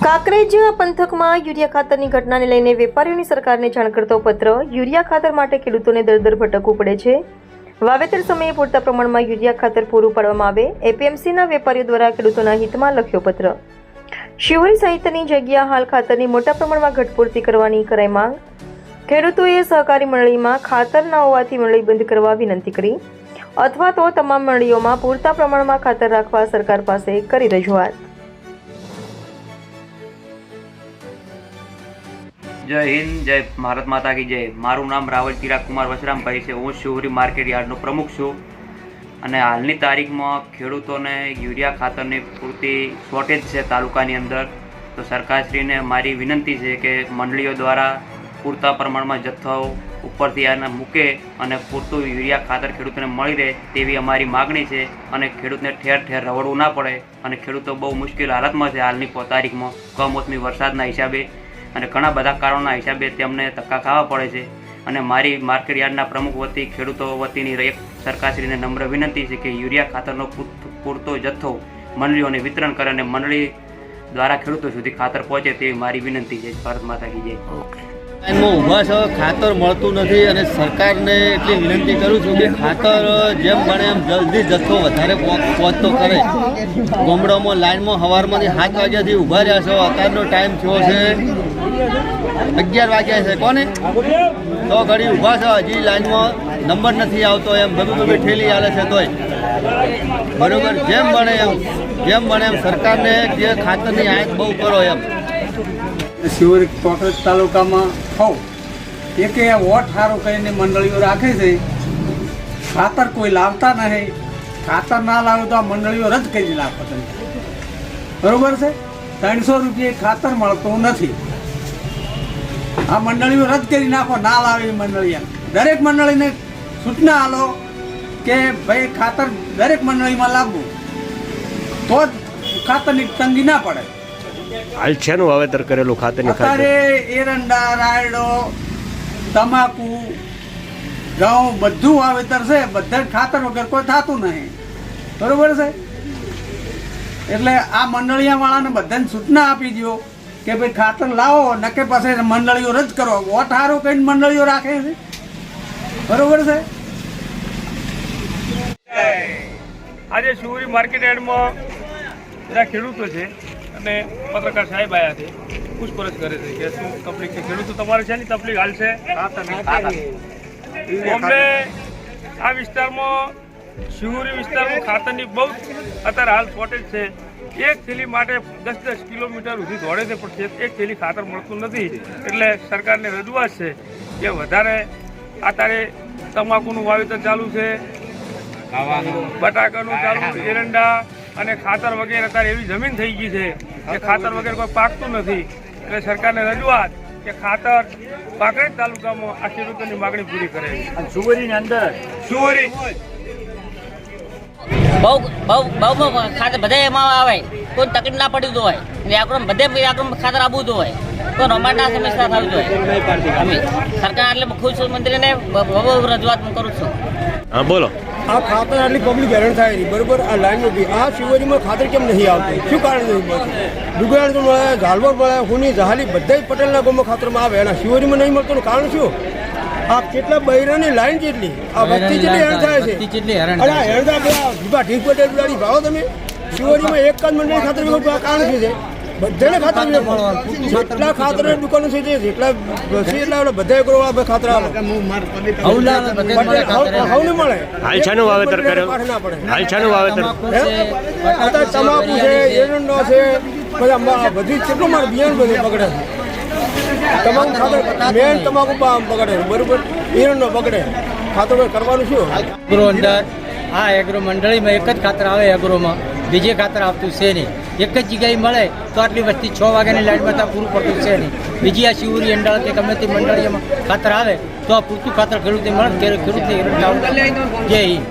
કાંકરેજ પંથકમાં યુરિયા ખાતરની ઘટનાને લઈને વેપારીઓની સરકારને જાણ કરતો પત્ર। યુરિયા ખાતર માટે ખેડૂતોને દર ભટકવું પડે છે। વાવેતર સમયે પૂરતા પ્રમાણમાં યુરિયા ખાતર પૂરું પાડવામાં આવે। એપીએમસીના વેપારીઓ દ્વારા ખેડૂતોના હિતમાં લખ્યો પત્ર। શિહોરી સહિતની જગ્યા હાલ ખાતરની મોટા પ્રમાણમાં ઘટપૂર્તિ કરવાની કરાઈ માંગ। ખેડૂતોએ સહકારી મંડળીમાં ખાતર ન હોવાથી મંડળી બંધ કરવા વિનંતી કરી અથવા તો તમામ મંડળીઓમાં પૂરતા પ્રમાણમાં ખાતર રાખવા સરકાર પાસે કરી રજૂઆત। जय हिंद, जय भारत माता की जय। मारू नाम रावल चिराग कुमार वसरामभाई है। हूँ शिहोरी मार्केट यार्डनो प्रमुख छूँ અને હાલની તારીખમાં ખેડૂતોને યુરિયા ખાતરની પૂરતી શોર્ટેજ છે તાલુકાની અંદર। તો સરકારશ્રીને મારી વિનંતી છે કે મંડળીઓ દ્વારા પૂરતા પ્રમાણમાં જથ્થો ઉપરથી આને મૂકે અને પૂરતું યુરિયા ખાતર ખેડૂતોને મળી રહે તેવી અમારી માગણી છે। અને ખેડૂતને ઠેર ઠેર રવડવું ના પડે અને ખેડૂતો બહુ મુશ્કેલ હાલતમાં છે હાલની તારીખમાં કમોસમી વરસાદના હિસાબે અને ઘણા બધા કારણોના હિસાબે તેમને ધક્કા ખાવા પડે છે। અને મારી માર્કેટ યાર્ડના પ્રમુખ વતી ખેડૂતો વતીની એક સરકારશ્રીને નમ્ર વિનંતી છે કે યુરિયા ખાતરનો પૂરતો જથ્થો મંડળીઓને વિતરણ કરે અને મંડળી દ્વારા ખેડૂતો સુધી ખાતર પહોંચે તેવી મારી વિનંતી છે। ભારત માતા કી જય। લાઈનમાં ઊભા છો, ખાતર મળતું નથી અને સરકારને એટલી વિનંતી કરું છું કે ખાતર જેમ બને એમ જલ્દી જથ્થો વધારે પહોંચતો કરે। ગામડામાં લાઈનમાં સવારમાંથી 7 વાગ્યાથી ઊભા રહ્યા છો, અત્યારનો ટાઈમ થયો છે 11 વાગ્યા છે કોને તો ઘડી ઊભા છો, હજી લાઈનમાં નંબર નથી આવતો એમ બધું ઠેલી હાલે છે તોય બરાબર જેમ બને એમ સરકારને જે ખાતરની આંખ બહુ કરો એમ। શિહોરી કાંકરેજ તાલુકામાં હોવ એક વોટ સારું કરીને મંડળીઓ રાખે છે, ખાતર કોઈ લાવતા નહીં। ખાતર ના લાવે તો આ મંડળીઓ રદ કરી નાખો તમે બરોબર છે। 300 રૂપિયા ખાતર મળતું નથી, આ મંડળીઓ રદ કરી નાખો। ના લાવે મંડળીઓ દરેક મંડળીને સૂચના આલો કે ભાઈ ખાતર દરેક મંડળીમાં લાવવું તો જ ખાતરની તંગી ના પડે। હાલ શેનું વાવેતર કરેલું ખાતરની અત્યારે એરંડા, રાયડો, તમાકુ, ઘઉં બધું વાવેતર છે। બધા ખાતર વગર કોઈ થતું નહીં બરોબર છે। એટલે આ મંડળિયા વાળાને બધાને સૂચના આપી દો કે ભાઈ ખાતર લાવો નકે પછી મંડળીઓ રદ કરો। વોટ હારો કઈ મંડળીઓ રાખે છે બરોબર છે। આજે શિહોરી માર્કેટ યાર્ડમાં બધા ખેડૂતો છે અને પત્રકાર સાહેબ આવ્યા છે, પૂછપરછ કરે છે કે શું તકલીફ છે ખેડૂતો તમારે છે ની તકલીફ હાલ છે। અમને આ વિસ્તારમાં શિહોરી વિસ્તારમાં ખાતરની બહુ અત્યારે હાલ શોર્ટેજ છે। એક થેલી માટે 10-10 કિલોમીટર સુધી દોડે છે પણ એક થેલી ખાતર મળતું નથી। એટલે સરકારને રજૂઆત છે કે વધારે અત્યારે તમાકુનું વાવેતર ચાલુ છે, બટાકાનું ચાલુ, એરંડા અને ખાતર વગેરે અત્યારે એવી જમીન થઈ ગઈ છે કે ખાતર વગેરે કોઈ પાકતું નથી। એટલે સરકારને રજૂઆત કે ખાતર કાંકરેજ તાલુકામાં આ ખેડૂતોની માગણી પૂરી કરે। શિહોરીની અંદર શિહોરી બહુ ખાતર બધા એમાં આવે, કોઈ તકલીફ ના પડી હોય વ્યાકરણ બધે વ્યાકરણ ખાતર આપવું જોઈએ તો રમાડના સમસ્યા થવી જોઈએ। અમે સરકાર એટલે ખુશ મંત્રીને બહુ રજૂઆત કરું છું। હા બોલો। આ ખાતર આટલી પબ્લિક હેરાન થાય નહીં બરોબર। આ લાઈનમાં બી આ શિહોરીમાં ખાતર કેમ નહીં આવતું, શું કારણ નહીં મળતું? ડુગરાણ તો મળે, ઝાલવર મળે, હુની જહાલી બધા પટેલના ગામમાં ખાતરમાં આવે અને શિહોરીમાં નહીં મળતું કારણ શું? આ કેટલા બૈરાની લાઈન જેટલી આ વસ્તી જેટલી હેરાન થાય છે। અરે હેરદા ભીભા ઢીંક પટેલ ગાડી ભાવો તમે શિહોરીમાં એક જ મંડળી ખાતર કારણ શું છે? બધાને ખાતર જેટલા ખાતર દુકાનો છે જેટલા બધા કરો ખાતર આવે મળે। હાલ શાનું વાવેતર કર્યું? હાલ શાનું વાવેતર? અત્યારે તમાકુ છે, એરંડો છે, બધા બધી કેટલું મારે બિયારણ બધું બગડે છે। તમાકુ ખાતર મેન તમાકુ બગડે બરોબર, એરંડો બગડે, ખાતર કરવાનું શું? એગ્રો અંદર આ એગ્રો મંડળીમાં એક જ ખાતર આવે, એગ્રોમાં બીજે ખાતર આપતું છે નહીં। એક જ જગ્યાએ મળે તો આટલી વસ્તી 6 વાગ્યાની લાઈનમાં ત્યાં પૂરું પડતું છે નહીં। બીજી આ શિહોરી અંડાળ કે ગમે તે મંડળીમાં ખાતર આવે તો આ પૂરતું ખાતર ખેડૂતને મળે, ખેડૂતને જય હિન્દ।